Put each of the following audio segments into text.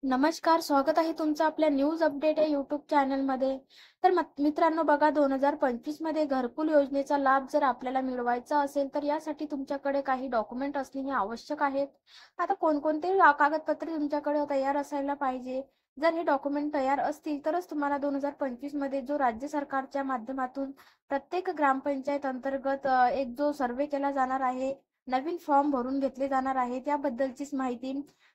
नमस्कार, स्वागत आहे तुमचं आपल्या न्यूज अपडेट या यूट्यूब चॅनलमध्ये. तर मित्रांनो बघा, 2025 मध्ये घरकुल योजनेचा लाभ जर आपल्याला मिळवायचा असेल तर यासाठी तुमच्याकडे काही डॉक्युमेंट असणे हे आवश्यक आहेत. आता कोणकोणते कागदपत्रे तुमच्याकडे तयार असायला पाहिजे. जर हे डॉक्युमेंट तयार असतील तरच तुम्हाला 2025 मध्ये जो राज्य सरकारच्या माध्यमातून प्रत्येक ग्रामपंचायत अंतर्गत एक जो सर्वे केला जाणार आहे, नवीन फॉर्म भरून घेतले जाणार आहे, त्याबद्दलचीच माहिती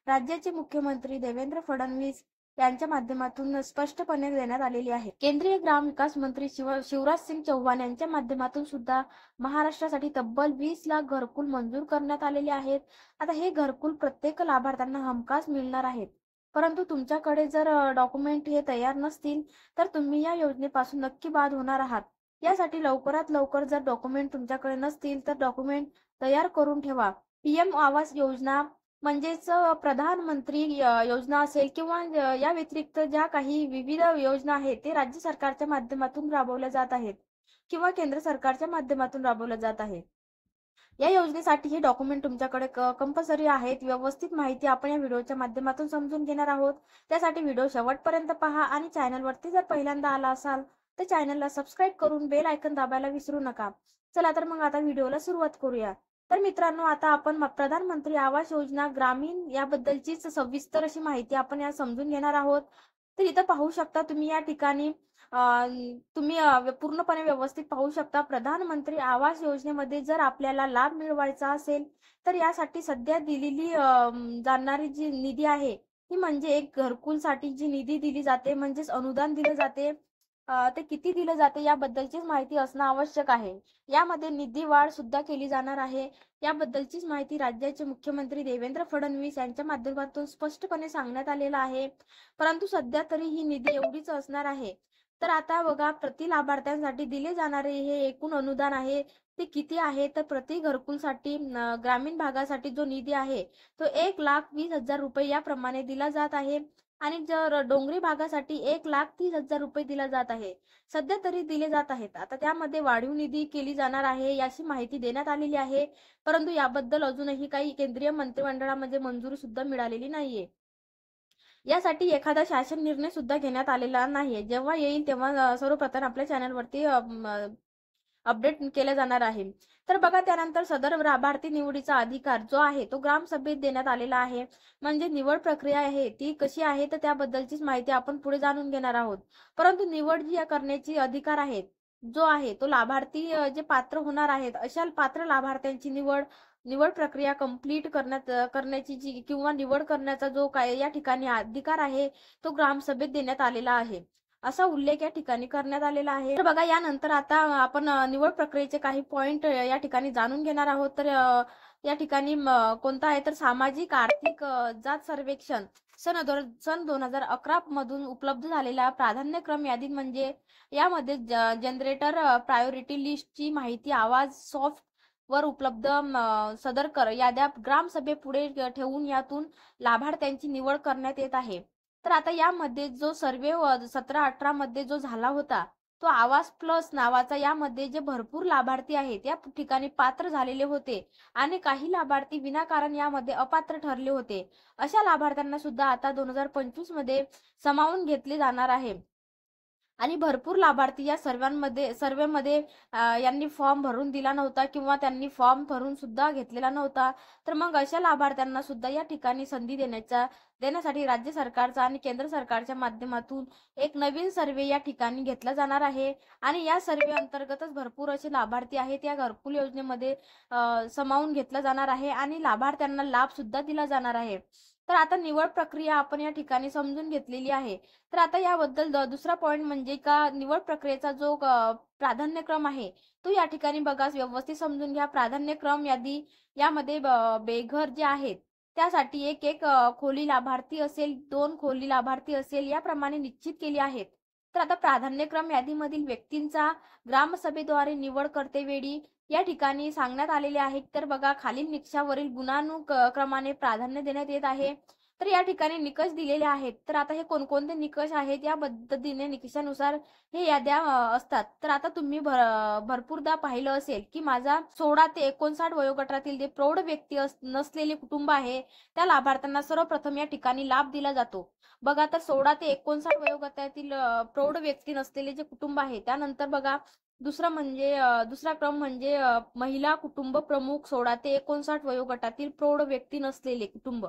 राज्याचे मुख्यमंत्री देवेंद्र फडणवीस यांच्या माध्यमातून स्पष्टपणे देण्यात आलेली आहे. केंद्रीय ग्राम विकास मंत्री शिवराज सिंग चौहान यांच्या माध्यमातून सुद्धा महाराष्ट्रासाठी तब्बल 20 लाख घरकुल मंजूर करण्यात आलेले आहेत. आता हे घरकुल प्रत्येक लाभार्थ्यांना हमखास मिळणार आहेत. परंतु तुमच्याकडे जर डॉक्युमेंट हे तयार नसतील तर तुम्ही या योजनेपासून नक्की बाद होणार आहात. यासाठी लवकरात लवकर जर डॉक्युमेंट तुमच्याकडे नसतील तर डॉक्युमेंट तयार करून ठेवा. पीएम आवास योजना म्हणजेच प्रधानमंत्री योजना असेल किंवा या व्यतिरिक्त ज्या काही विविध योजना आहेत ते राज्य सरकारच्या माध्यमातून राबवल्या जात आहेत किंवा केंद्र सरकारच्या माध्यमातून राबवल्या जात आहेत. या योजनेसाठी हे डॉक्युमेंट तुमच्याकडे कंपल्सरी आहेत. व्यवस्थित माहिती आपण या व्हिडिओच्या माध्यमातून समजून घेणार आहोत. त्यासाठी व्हिडिओ शेवटपर्यंत पहा आणि चॅनलवरती जर पहिल्यांदा आला असाल तर चॅनलला सबस्क्राईब करून बेल आयकन दाबायला विसरू नका. चला तर मग आता व्हिडिओला सुरुवात करूया. तर मित्रांनो, आता आपण प्रधानमंत्री आवास योजना ग्रामीण याबद्दलचीच सविस्तर अशी माहिती आपण या समजून घेणार आहोत. तर इथं पाहू शकता तुम्ही या ठिकाणी तुम्ही पूर्णपणे व्यवस्थित पाहू शकता. प्रधानमंत्री आवास योजनेमध्ये जर आपल्याला लाभ मिळवायचा असेल तर यासाठी सध्या दिलेली जाणारी जी निधी आहे ती म्हणजे एक घरकुलसाठी जी निधी दिली जाते म्हणजेच अनुदान दिले जाते, ते किती दिले जाते याबद्दलचीच माहिती असणं आवश्यक आहे. यामध्ये निधी वाढ सुद्धा केली जाणार आहे. याबद्दलचीच माहिती राज्याचे मुख्यमंत्री देवेंद्र फडणवीस यांच्या माध्यमातून स्पष्टपणे सांगण्यात आलेलं आहे. परंतु सध्या तरी ही निधी एवढीच असणार आहे. तर आता बघा, प्रति लाभार्थ्यांसाठी दिले जाणारे हे एकूण अनुदान आहे ते किती आहे, तर प्रति घरकुलसाठी ग्रामीण भागासाठी जो निधी आहे तो 1,20,000 रुपये याप्रमाणे दिला जात आहे आणि जर डोंगरी भागासाठी 1,30,000 रुपये दिला जात आहे. सध्या तरी दिले जात आहेत. आता त्यामध्ये वाढीव निधी केली जाणार आहे याची माहिती देण्यात आलेली आहे. परंतु याबद्दल अजूनही काही केंद्रीय मंत्रिमंडळामध्ये मंजुरी सुद्धा मिळालेली नाहीये. यासाठी एखादा शासन निर्णय सुद्धा घेण्यात आलेला नाहीये. जेव्हा येईल तेव्हा सर्वप्रथम आपल्या चॅनलवरती अपडेट केला जाणार आहे. तर बघा, त्यानंतर सदर लाभार्थी निवडीचा अधिकार जो आहे तो ग्रामसभेत देण्यात आलेला आहे. म्हणजे निवड प्रक्रिया आहे ती कशी आहे तर त्याबद्दलचीच माहिती आपण पुढे जाणून घेणार आहोत. परंतु निवड जी करण्याची अधिकार आहे जो आहे तो लाभार्थी जे पात्र होणार आहेत अशा पात्र लाभार्थ्यांची निवड निवड प्रक्रिया कंप्लीट करण्याची जी किंवा निवड करण्याचा जो काय या ठिकाणी अधिकार आहे तो ग्रामसभेत देण्यात आलेला आहे, असा उल्लेख या ठिकाणी करण्यात आलेला आहे. तर बघा, यानंतर आता आपण निवड प्रक्रियेचे काही पॉइंट या ठिकाणी जाणून घेणार आहोत. तर या ठिकाणी कोणता आहे तर सामाजिक आर्थिक जात सर्वेक्षण सन 2011 मधून उपलब्ध झालेल्या प्राधान्यक्रम यादी म्हणजे यामध्ये जनरेटर प्रायोरिटी लिस्टची माहिती आवाज सॉफ्ट वर उपलब्ध सदर याद्या ग्रामसभे पुढे ठेवून यातून लाभार्थ्यांची निवड करण्यात येत आहे. तर आता यामध्ये जो सर्वे 17-18 मध्ये जो झाला होता तो आवास प्लस नावाचा, यामध्ये जे भरपूर लाभार्थी आहेत या ठिकाणी पात्र झालेले होते आणि काही लाभार्थी विनाकारण यामध्ये अपात्र ठरले होते. अशा लाभार्थ्यांना सुद्धा आता 2025 मध्ये सामावून घेतले जाणार आहे. आणि भरपूर लाभार्थी या सर्वेमध्ये यांनी फॉर्म भरून दिला नव्हता किंवा त्यांनी फॉर्म भरून सुद्धा घेतलेला नव्हता. तर मग अशा लाभार्थ्यांना सुद्धा या ठिकाणी संधी देण्यासाठी राज्य सरकारचा आणि केंद्र सरकारच्या माध्यमातून एक नवीन सर्वे या ठिकाणी घेतला जाणार आहे आणि या सर्वे अंतर्गतच भरपूर असे लाभार्थी आहेत या घरकुल योजनेमध्ये सामावून घेतला जाणार आहे आणि लाभार्थ्यांना लाभ सुद्धा दिला जाणार आहे. तर आता निवड प्रक्रिया आपण या ठिकाणी समजून घेतलेली आहे. तर आता याबद्दल दुसरा पॉइंट म्हणजे का निवड प्रक्रियेचा जो प्राधान्यक्रम आहे तो या ठिकाणी बघा, व्यवस्थित समजून घ्या. प्राधान्यक्रम यादी यामध्ये बेघर जे आहेत त्यासाठी एक खोली लाभार्थी असेल, 2 खोली लाभार्थी असेल याप्रमाणे निश्चित केली आहेत. तर आता प्राधान्यक्रम यादीमधील व्यक्तींचा ग्रामसभेद्वारे निवड करतेवेळी या ठिकाणी सांगण्यात आलेले आहे. तर बघा, खालील निकषावरील गुणानुक्रमाने प्राधान्य देण्यात येत आहे. तर या ठिकाणी निकष दिलेले आहेत. तर आता हे कोणकोणते निकष आहेत या पद्धतीने निकषानुसार हे याद्या असतात. तर आता तुम्ही भरपूरदा पाहिलं असेल की माझा 16 ते 59 वयोगटातील जे प्रौढ व्यक्ती नसलेले कुटुंब आहे त्या लाभार्थ्यांना सर्वप्रथम या ठिकाणी लाभ दिला जातो. बघा, तर 16 ते 59 वयोगटातील प्रौढ व्यक्ती नसलेले जे कुटुंब आहे, त्यानंतर बघा दुसरा क्रम म्हणजे महिला कुटुंब प्रमुख 16 ते 59 वयोगटातील प्रौढ व्यक्ती नसलेले कुटुंब.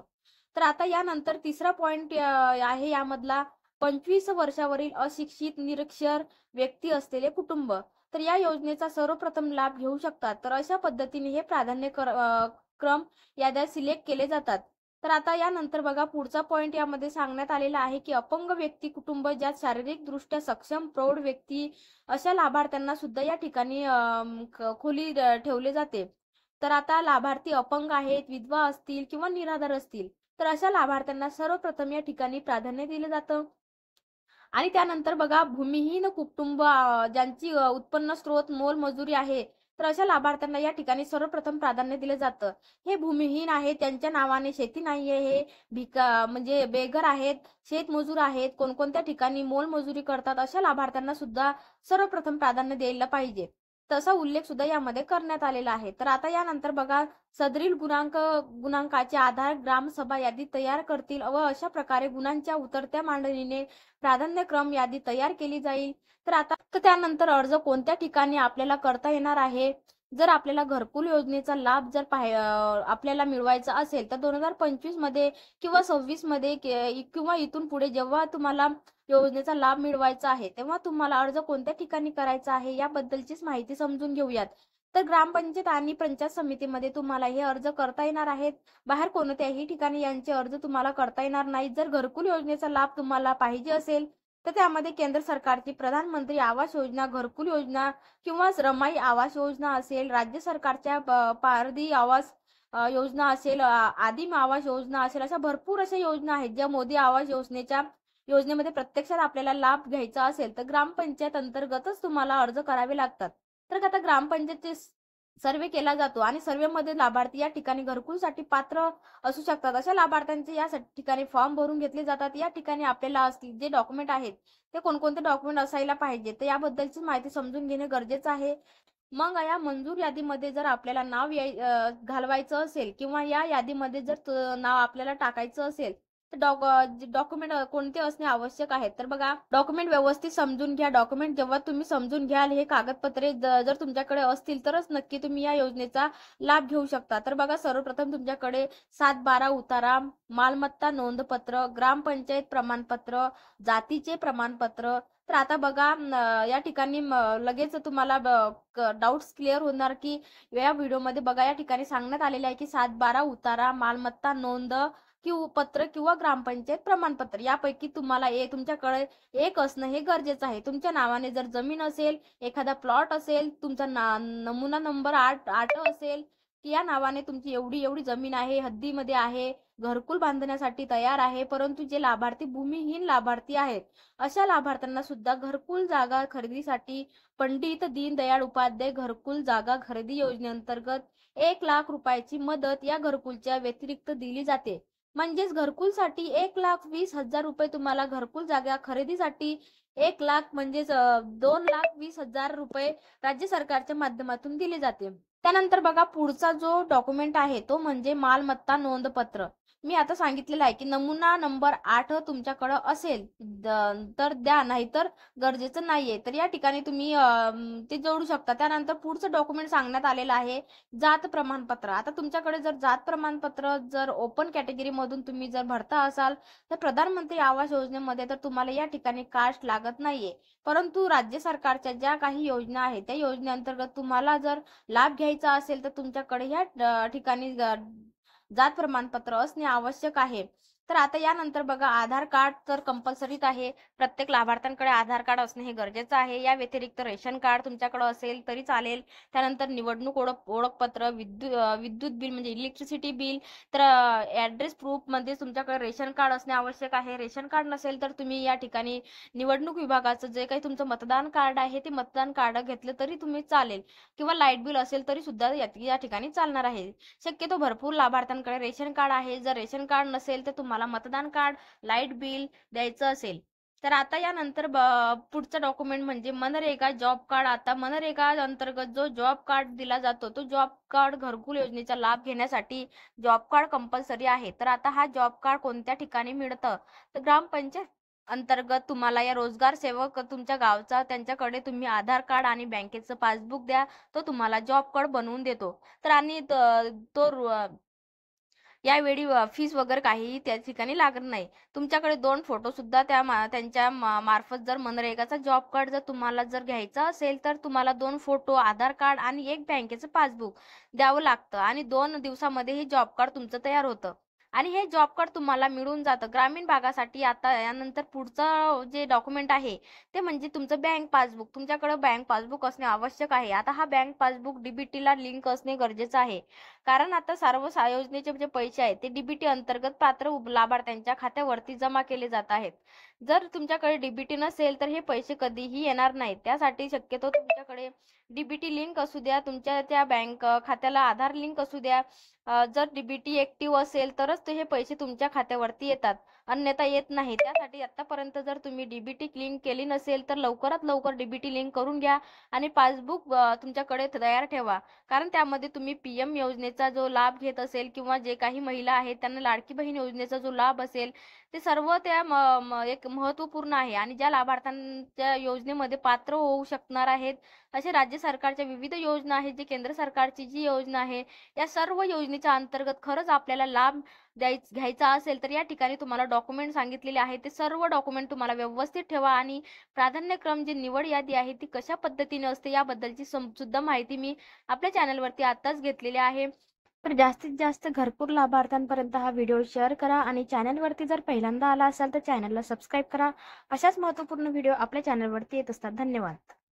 तर आता यानंतर तिसरा पॉइंट आहे यामधला 25 वर्षावरील अशिक्षित निरक्षर व्यक्ती असलेले कुटुंब. तर या योजनेचा सर्वप्रथम लाभ घेऊ शकतात. तर अशा पद्धतीने हे क्रम याद्या सिलेक्ट केले जातात. तर आता यानंतर बघा पुढचा पॉइंट यामध्ये सांगण्यात आलेला आहे की अपंग व्यक्ती कुटुंब, ज्यात शारीरिक दृष्ट्या सक्षम प्रौढ व्यक्ती अशा लाभार्थ्यांना सुद्धा या ठिकाणी खोली ठेवले जाते. तर आता लाभार्थी अपंग आहेत, विधवा असतील किंवा निराधार असतील, तर अशा लाभार्थ्यांना सर्वप्रथम या ठिकाणी प्राधान्य दिलं जातं. आणि त्यानंतर बघा भूमिहीन कुटुंब, ज्यांची उत्पन्न स्रोत मोलमजुरी आहे, तर अशा लाभार्थ्यांना या ठिकाणी सर्वप्रथम प्राधान्य दिलं जातं. हे भूमिहीन आहे, त्यांच्या नावाने शेती नाहीये, हे म्हणजे बेघर आहेत, शेतमजूर आहेत, कोणकोणत्या ठिकाणी मोलमजुरी करतात, अशा लाभार्थ्यांना सुद्धा सर्वप्रथम प्राधान्य द्यायला पाहिजे. तसा उल्लेख सुद्धा यामध्ये करण्यात आलेला आहे. तर आता यानंतर बघा सदरील गुणांकाचे आधार ग्रामसभा यादी तयार करतील व अशा प्रकारे गुणांच्या उतरत्या मांडणीने प्राधान्यक्रम यादी तयार केली जाईल. तर त्यानंतर अर्ज कोणत्या ठिकाणी आपल्याला करता येणार आहे? जर आपल्याला घरकुल योजनेचा लाभ जर आपल्याला मिळवायचा असेल तर 2025 मध्ये किंवा 26 मध्ये किंवा इथून पुढे जेव्हा तुम्हाला योजनेचा लाभ मिळवायचा आहे तेव्हा तुम्हाला अर्ज कोणत्या ठिकाणी करायचा आहे याबद्दलचीच माहिती समजून घेऊयात. तर ग्रामपंचायत आणि पंचायत समितीमध्ये तुम्हाला हे अर्ज करता येणार आहेत. बाहेर कोणत्याही ठिकाणी यांचे अर्ज तुम्हाला करता येणार नाही. जर घरकुल योजनेचा लाभ तुम्हाला पाहिजे असेल तर त्यामध्ये केंद्र सरकारची प्रधानमंत्री आवास योजना, घरकुल योजना किंवा रमाई आवास योजना असेल, राज्य सरकारच्या पारधी आवास योजना असेल, आदिम आवास योजना असेल, अशा भरपूर अशा योजना आहेत ज्या मोदी आवास योजनेमध्ये प्रत्यक्षात आपल्याला लाभ घ्यायचा असेल तर ग्रामपंचायत अंतर्गतच तुम्हाला अर्ज करावे लागतात. तर आता ग्रामपंचायतचे सर्वे केला जातो आणि सर्वेमध्ये लाभार्थी या ठिकाणी घरकुलसाठी पात्र असू शकतात. अशा लाभार्थ्यांचे या ठिकाणी फॉर्म भरून घेतले जातात. या ठिकाणी आपल्याला जे डॉक्युमेंट आहेत ते कोणकोणते डॉक्युमेंट असायला पाहिजे तर याबद्दलची माहिती समजून घेणे गरजेचं आहे. मग या मंजूर यादीमध्ये जर आपल्याला नाव घालवायचं असेल किंवा या यादीमध्ये जर नाव आपल्याला टाकायचं असेल तर डॉक्युमेंट कोणते असणे आवश्यक आहे? तर बघा, डॉक्युमेंट व्यवस्थित समजून घ्या. डॉक्युमेंट जेव्हा तुम्ही समजून घ्याल हे कागदपत्रे जर तुमच्याकडे असतील तरच नक्की तुम्ही या योजनेचा लाभ घेऊ शकता. तर बघा, सर्वप्रथम तुमच्याकडे 7/12 उतारा, मालमत्ता नोंदपत्र, ग्रामपंचायत प्रमाणपत्र, जातीचे प्रमाणपत्र. तर आता बघा या ठिकाणी लगेच तुम्हाला डाऊट्स क्लिअर होणार की या व्हिडिओमध्ये बघा या ठिकाणी सांगण्यात आलेले आहे की 7/12 उतारा, मालमत्ता नोंद पत्र किंवा ग्रामपंचायत प्रमाणपत्र यापैकी तुम्हाला तुमच्याकडे एक असणं हे गरजेचं आहे. तुमच्या नावाने जर जमीन असेल, एखादा प्लॉट असेल, तुमचा नमुना नंबर 8 असेल की या नावाने तुमची एवढी जमीन आहे, हद्दीमध्ये आहे, घरकुल बांधण्यासाठी तयार आहे, परंतु जे लाभार्थी भूमिहीन लाभार्थी आहेत अशा लाभार्थ्यांना सुद्धा घरकुल जागा खरेदीसाठी पंडित दीनदयाळ उपाध्याय घरकुल जागा खरेदी योजनेअंतर्गत 1 लाख रुपयाची मदत या घरकुलच्या व्यतिरिक्त दिली जाते. म्हणजेच घरकुलसाठी 1,20,000 रुपये तुम्हाला घरकुल जागा खरेदीसाठी 1 लाख म्हणजेच 2,20,000 रुपये राज्य सरकारच्या माध्यमातून दिले जाते. त्यानंतर बघा पुढचा जो डॉक्युमेंट आहे तो म्हणजे मालमत्ता नोंदपत्र. मी आता सांगितलेलं आहे की नमुना नंबर 8 तुमच्याकडे असेल तर द्या, नाहीतर गरजेचं नाहीये. तर या ठिकाणी तुम्ही ते जोडू शकता. त्यानंतर पुढचं डॉक्युमेंट सांगण्यात आलेलं आहे जात प्रमाणपत्र. आता तुमच्याकडे जर जात प्रमाणपत्र जर ओपन कॅटेगरी मधून तुम्ही जर भरता असाल तर प्रधानमंत्री आवास योजनेमध्ये तर तुम्हाला या ठिकाणी कास्ट लागत नाहीये. परंतु राज्य सरकारच्या ज्या काही योजना आहेत त्या योजनेअंतर्गत तुम्हाला जर लाभ घ्यायचा असेल तर तुमच्याकडे या ठिकाणी जात प्रमाणपत्र असणे आवश्यक आहे. तर आता यानंतर बघा आधार कार्ड तर कंपल्सरीच आहे. प्रत्येक लाभार्थ्यांकडे आधार कार्ड असणे हे गरजेचं आहे. या व्यतिरिक्त रेशन कार्ड तुमच्याकडे असेल तरी चालेल. त्यानंतर निवडणूक ओळखपत्र, विद्युत बिल म्हणजे इलेक्ट्रिसिटी बिल, तर ऍड्रेस प्रूफ मध्ये तुमच्याकडे रेशन कार्ड असणे आवश्यक आहे. रेशन कार्ड नसेल तर तुम्ही या ठिकाणी निवडणूक विभागाचं जे काही तुमचं मतदान कार्ड आहे ते मतदान कार्ड घेतलं तरी तुम्ही चालेल किंवा लाईट बिल असेल तरी सुद्धा या ठिकाणी चालणार आहे. शक्यतो भरपूर लाभार्थ्यांकडे रेशन कार्ड आहे. जर रेशन कार्ड नसेल तर तुम्हाला तुम्हाला मतदान कार्ड, लाईट बिल द्यायचं असेल. तर आता यानंतर पुढचं डॉक्युमेंट म्हणजे मनरेगा जॉब कार्ड. आता मनरेगा अंतर्गत जो जॉब कार्ड दिला जातो, तो जॉब कार्ड घरकुल योजनेचा लाभ घेण्यासाठी जॉब कार्ड कंपल्सरी आहे. तर आता हा जॉब कार्ड कोणत्या ठिकाणी मिळतं, तर ग्रामपंचायत अंतर्गत तुम्हाला या रोजगार सेवक तुमच्या गावचा त्यांच्याकडे तुम्ही आधार कार्ड आणि बँकेचं पासबुक द्या, तो तुम्हाला जॉब कार्ड बनवून देतो. तर आणि तो यावेळी फीस वगैरे काहीही त्या ठिकाणी लागत नाही. तुमच्याकडे 2 फोटो सुद्धा त्यांच्या मार्फत जर मनरेगाचा जॉब कार्ड जर तुम्हाला जर घ्यायचा असेल, तर तुम्हाला 2 फोटो, आधार कार्ड आणि एक बँकेचं पासबुक द्यावं लागतं आणि 2 दिवसामध्ये हे जॉब कार्ड तुमचं तयार होतं. आणि हे जॉब कार्ड तुम्हाला मिळून जातं. ग्रामीण भागासाठी आता यानंतर पुढचं जे डॉक्युमेंट आहे, ते म्हणजे तुमचं बँक पासबुक. तुमच्याकडे बँक पासबुक असणे आवश्यक आहे. आता हा बँक पासबुक डीबीटीला लिंक असणे गरजेचं आहे. कारण आता सर्व योजनेचे जे पैसे आहेत ते डीबीटी अंतर्गत पात्र लाभार्थ्यांच्या खात्यावरती जमा केले जात आहेत. जर तुमच्याकडे डीबीटी नसेल तर हे पैसे कधीही येणार नाहीत. त्यासाठी शक्यतो तुमच्याकडे डीबीटी लिंक असू द्या, तुमच्या त्या बँक खात्याला आधार लिंक असू द्या. जर डीबीटी ऍक्टिव्ह असेल तरच हे पैसे तुमच्या खात्यावरती येतात, अन्यथा येत नाही. त्यासाठी आतापर्यंत जर तुम्ही डीबीटी लिंक केली नसेल तर लवकरात लवकर डीबीटी लिंक करून घ्या आणि पासबुक तुमच्याकडे तयार ठेवा. कारण त्यामध्ये तुम्ही पीएम योजनेचा जो लाभ घेत असेल किंवा जे काही महिला आहेत त्यांना लाडकी बहीण योजनेचा जो लाभ असेल, ते सर्व त्या एक महत्त्वपूर्ण आहे. आणि ज्या लाभार्थ्यांच्या योजनेमध्ये पात्र होऊ शकणार आहेत, असे राज्य सरकारच्या विविध योजना आहेत, जे केंद्र सरकारची जी योजना आहे, या सर्व योजनेच्या अंतर्गत खरंच आपल्याला लाभ घ्यायचा असेल तर या ठिकाणी तुम्हाला डॉक्युमेंट सांगितलेले आहे, ते सर्व डॉक्युमेंट तुम्हाला व्यवस्थित ठेवा. आणि प्राधान्यक्रम जी निवड यादी आहे ती कशा पद्धतीने असते याबद्दलची सुद्धा माहिती मी आपल्या चॅनलवरती आताच घेतलेली आहे. तर जास्तीत जास्त घरकुल लाभार्थ्यांपर्यंत हा व्हिडिओ शेअर करा आणि चॅनलवरती जर पहिल्यांदा आला असाल तर चॅनलला सबस्क्राईब करा. अशाच महत्त्वपूर्ण व्हिडिओ आपल्या चॅनलवरती येत असतात. धन्यवाद.